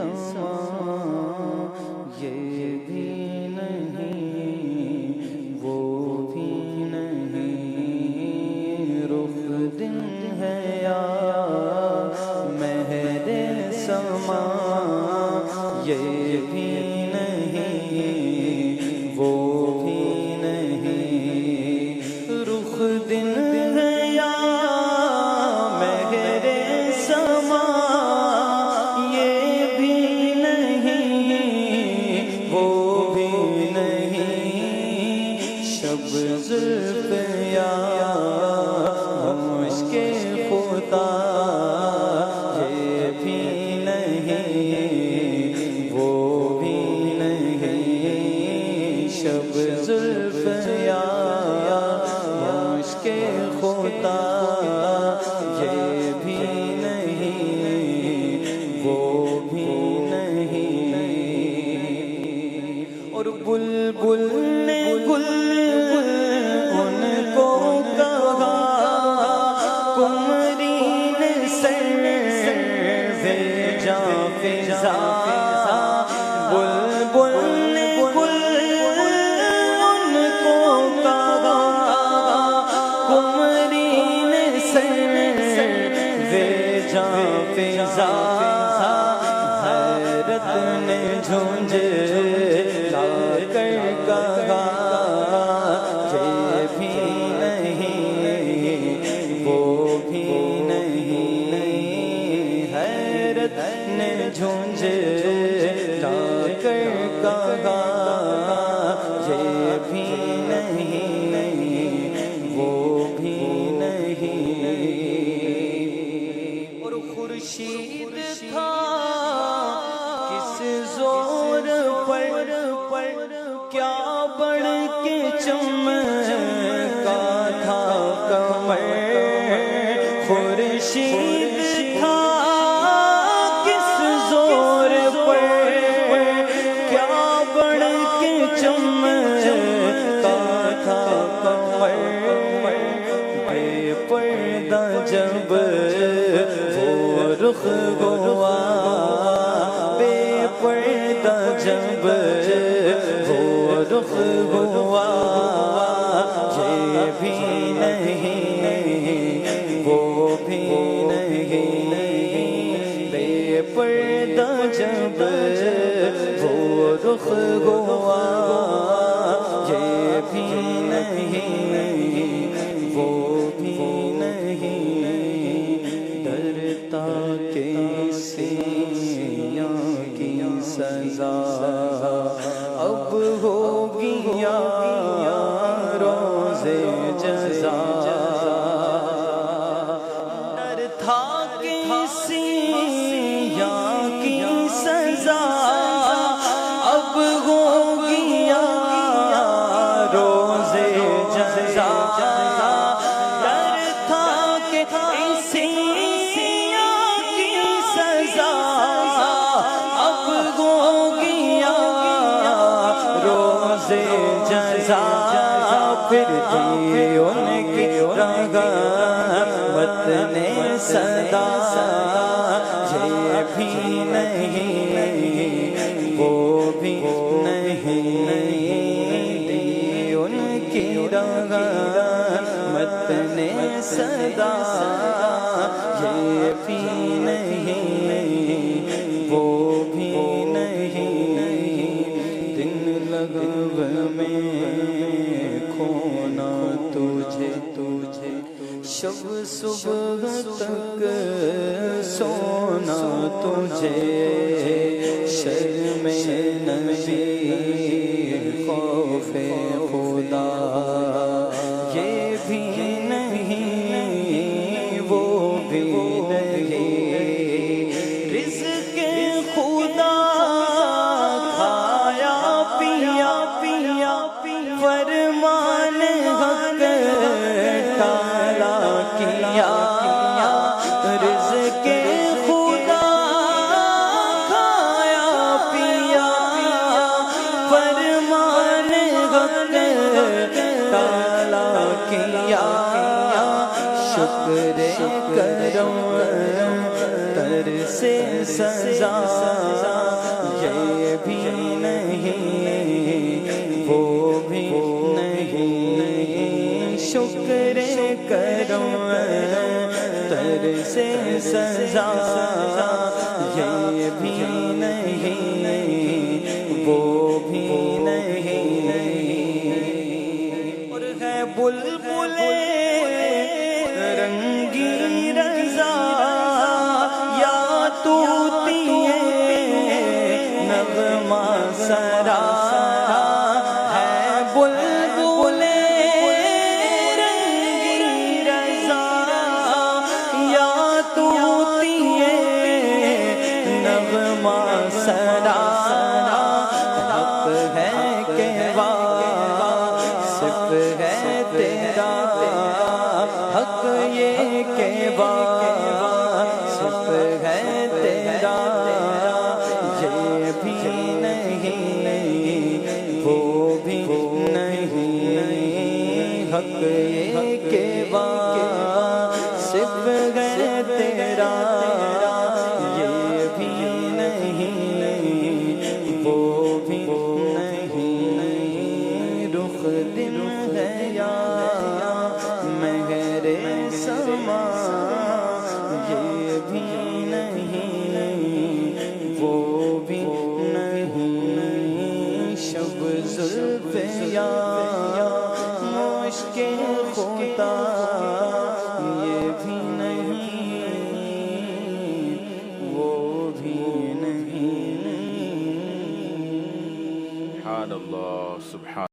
سما یہ بھی نہیں وہ بھی نہیں، رخ دن ہے یا مہر سما یہ بھی نہیں وہ بھی نہیں، رخ دن ہے یا مہر سما یہ بھی نہیں وہ بھی نہیں، شب زلف یا مشک خدا یہ بھی نہیں وہ بھی نہیں، شب زلف یا مشک خدا یہ بھی نہیں وہ بھی نہیں، اور بلبل نے گل ان کو کہا قمری نے سر بھیجا فضا، بلبل نے گل ان کو کہا قمری نے سر بھیجا فضا، حیرت نے جھنج لا کر کہا یہ بھی نہیں وہ بھی نہیں، حیرت نے جھنج لا کر کہا یہ بھی نہیں وہ بھی نہیں، اور خورشید تھا کس زور پر کیا بڑھ کے چمکا تھا کمر، خورشید تھا کس زور پر کیا بڑھ کے چمکا تھا کمر، بے پردہ جب وہ رخ ہوا، بے پردہ جب وہ رخ ہوا یہ بھی نہیں وہ بھی نہیں، بے پردہ جب وہ رخ ہوا یہ بھی نہیں وہ بھی نہیں، ڈرتا کہ سیاں کی سزا اب ہوگی یا روز جزا، ڈر تھا کہ سیاں کی سزا اب ہوگی یا روز جزا، ڈر تھا کہ سیاں کی سزا اب ہوگی یا روز جزا، پھر دی ان کی رحمت نے صدا یہ بھی نہیں وہ بھی نہیں، دی ان کی رحمت نے صدا یہ بھی نہیں وہ بھی نہیں، دن لگو میں کھونا تجھے شب صبح تک سونا تجھے، شرم نبی خوف خدا یہ بھی نہیں وہ بھی نہیں، رزق خدا کھایا پیا فرمان حق ٹالا کیا، رزق خدا کھایا پیا فرمان حق شکر کرم تر سے سزا یہ بھی نہیں وہ بھی نہیں، شکر کرم تر سے سزا یہ بھی نہیں وہ بھی نہیں، اور ہے بلبل رنگی رضا یا طوطی نغمہ سرا، ہے بلبل رنگی رضا یا طوطی نغمہ سرا، حق ہے کہ واصف ہے تیرا، حق یہ کہ واصف ہے تیرا، یہ بھی نہیں وہ بھی نہیں، حق یہ کہ واصف ہے تیرا، یہ بھی نہیں وہ بھی نہیں، رخ دل ہے یا مہر سما یہ بھی نہیں وہ بھی نہیں، شب زلف یا مشکل خدا